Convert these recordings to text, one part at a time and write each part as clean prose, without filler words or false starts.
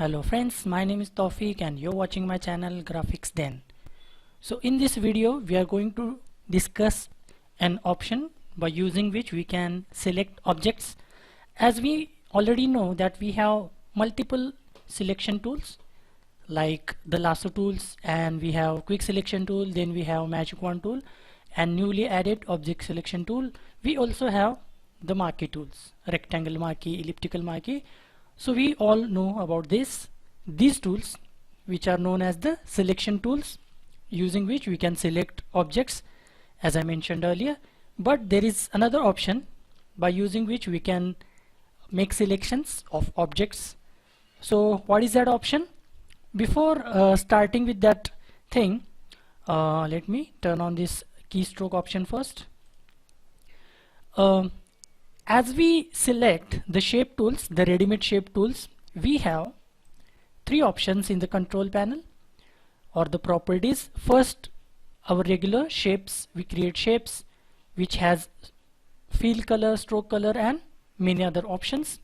Hello friends, my name is Tawfiq and you're watching my channel Graphics Den. So in this video we are going to discuss an option by using which we can select objects. As we already know that we have multiple selection tools like the lasso tools, and we have quick selection tool, then we have magic wand tool, and newly added object selection tool. We also have the marquee tools, rectangle marquee, elliptical marquee. So we all know about these tools, which are known as the selection tools, using which we can select objects, as I mentioned earlier. But there is another option by using which we can make selections of objects. So what is that option? Before starting with that thing, let me turn on this keystroke option first. As we select the shape tools, the ready-made shape tools, we have three options in the control panel or the properties. First, our regular shapes. We create shapes which has fill color, stroke color, and many other options.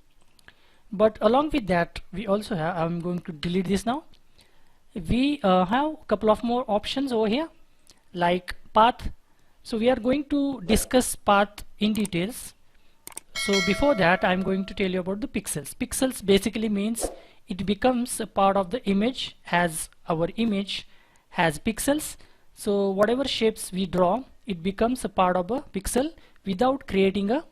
But along with that, we also have, I'm going to delete this now. We have a couple of more options over here like path. So we are going to discuss path in details. So before that, I'm going to tell you about the pixels. Pixels basically means it becomes a part of the image, as our image has pixels. So whatever shapes we draw, it becomes a part of a pixel without creating a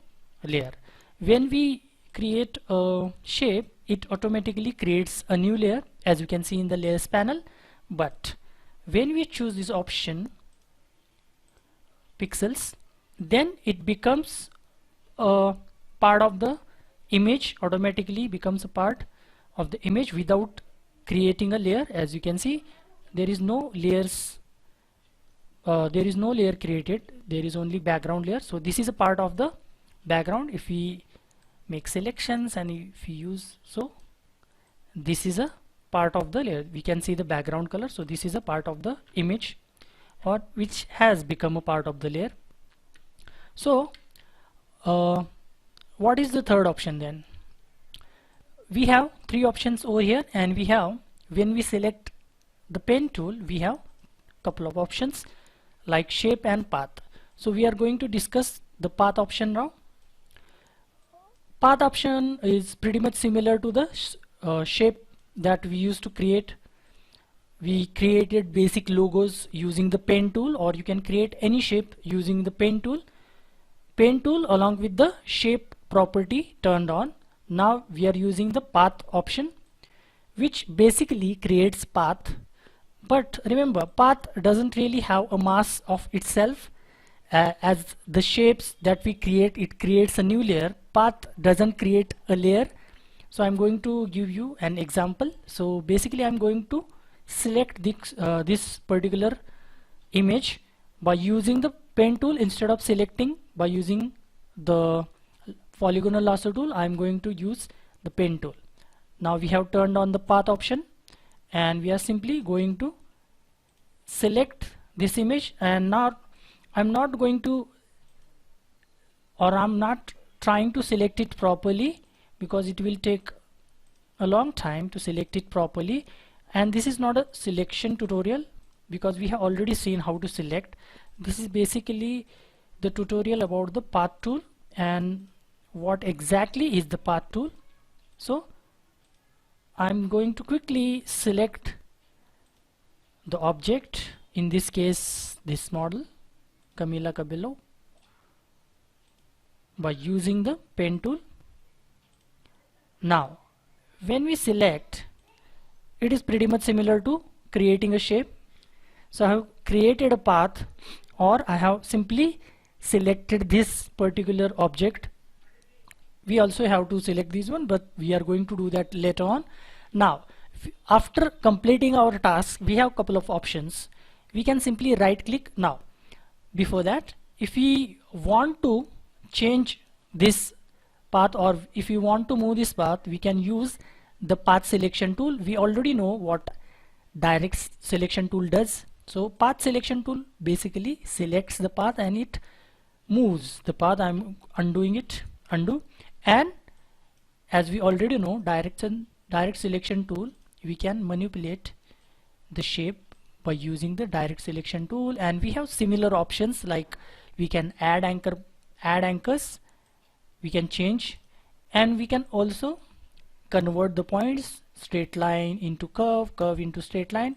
layer. When we create a shape, it automatically creates a new layer, as you can see in the layers panel. But when we choose this option, pixels, then it becomes a part of the image, automatically becomes a part of the image without creating a layer. As you can see, there is no layers, there is no layer created, there is only background layer. So this is a part of the background. If we make selections and if we use, so this is a part of the layer, we can see the background color. So this is a part of the image, or which has become a part of the layer. So what is the third option then? We have three options over here, and we have, when we select the pen tool, we have couple of options like shape and path. So we are going to discuss the path option now. Path option is pretty much similar to the shape that we used to create. We created basic logos using the pen tool, or you can create any shape using the pen tool. Pen tool along with the shape property turned on. Now we are using the path option, which basically creates path. But remember, path doesn't really have a mass of itself. As the shapes that we create, it creates a new layer. Path doesn't create a layer. So I'm going to give you an example. So basically I'm going to select this particular image by using the pen tool. Instead of selecting by using the polygonal lasso tool, I'm going to use the pen tool. Now we have turned on the path option, and we are simply going to select this image. And now I'm not going to, or I'm not trying to select it properly, because it will take a long time to select it properly. And this is not a selection tutorial, because we have already seen how to select. This is basically the tutorial about the path tool and what exactly is the path tool. So I'm going to quickly select the object, in this case this model Camila Cabello, by using the pen tool. Now when we select, it is pretty much similar to creating a shape. So I have created a path, or I have simply selected this particular object. We also have to select this one, but we are going to do that later on. Now after completing our task, we have a couple of options. We can simply right click. Now before that, if we want to change this path, or if we want to move this path, we can use the path selection tool. We already know what direct selection tool does. So path selection tool basically selects the path and it moves the path. I'm undoing it, undo. And as we already know, direct selection tool, we can manipulate the shape by using the direct selection tool, and we have similar options like we can add anchors, we can change, and we can also convert the points straight line into curve, curve into straight line,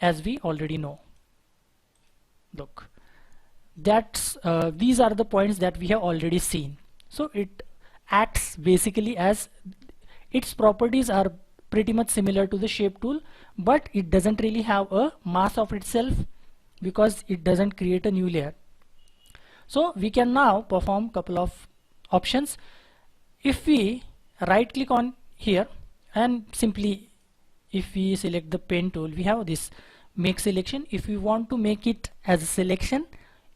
as we already know. Look, that's these are the points that we have already seen. So it acts basically as, its properties are pretty much similar to the shape tool, but it doesn't really have a mask of itself because it doesn't create a new layer. So we can now perform couple of options. If we right click on here and simply if we select the pen tool, we have this make selection. If we want to make it as a selection,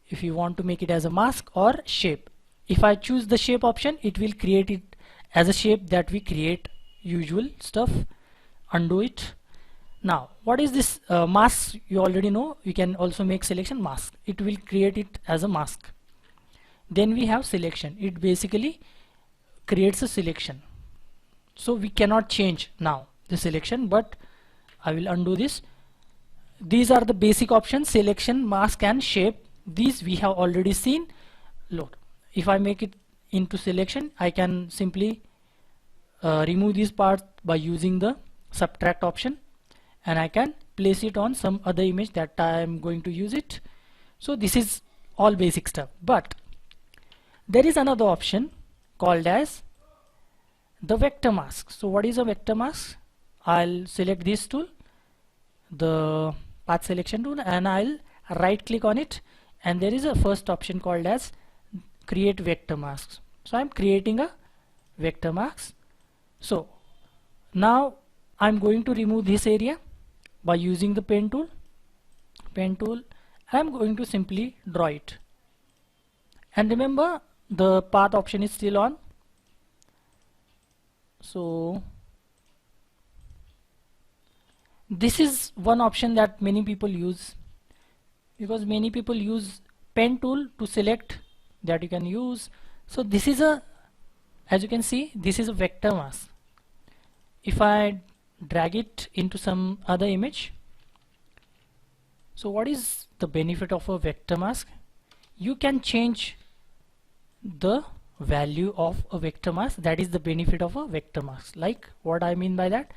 if you want to make it as a mask or shape, if I choose the shape option, it will create it as a shape that we create usual stuff. Undo it. Now what is this mask? You already know. You can also make selection mask, it will create it as a mask. Then we have selection, it basically creates a selection. So we cannot change now the selection, but I will undo this. These are the basic options: selection, mask and shape. These we have already seen. Look, if I make it into selection, I can simply remove these parts by using the subtract option, and I can place it on some other image that I am going to use it. So this is all basic stuff, but there is another option called as the vector mask. So what is a vector mask? I'll select this tool, the path selection tool, and I'll right click on it, and there is a first option called as create vector masks. So I'm creating a vector mask. So now I'm going to remove this area by using the pen tool. I'm going to simply draw it, and remember the path option is still on. So this is one option that many people use, because many people use pen tool to select, that you can use. So this is a, as you can see, this is a vector mask. If I drag it into some other image, so what is the benefit of a vector mask? You can change the value of a vector mask. That is the benefit of a vector mask. Like what I mean by that,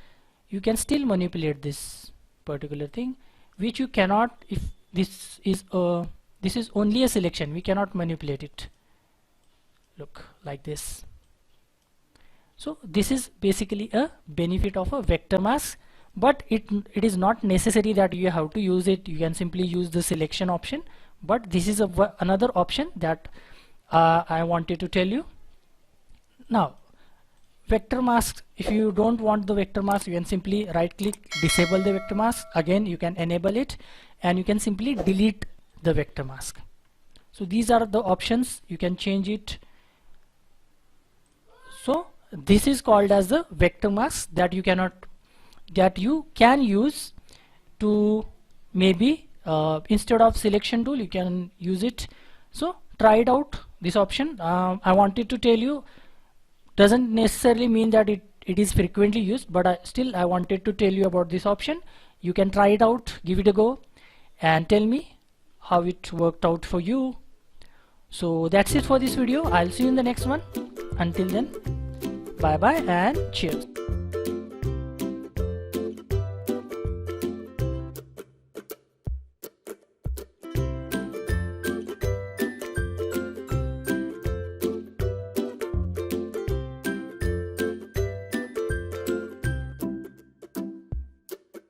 you can still manipulate this particular thing, which you cannot if this is only a selection. We cannot manipulate it. Look, like this. So this is basically a benefit of a vector mask, but it is not necessary that you have to use it. You can simply use the selection option, but this is another option that I wanted to tell you. Now vector mask, if you don't want the vector mask, you can simply right click, disable the vector mask. Again you can enable it, and you can simply delete the vector mask. So these are the options, you can change it. So this is called as the vector mask that you can use to maybe instead of selection tool, you can use it. So try it out, this option. I wanted to tell you, doesn't necessarily mean that it is frequently used, but still I wanted to tell you about this option. You can try it out, give it a go, and tell me how it worked out for you. So that's it for this video. I'll see you in the next one. Until then, bye bye and cheers.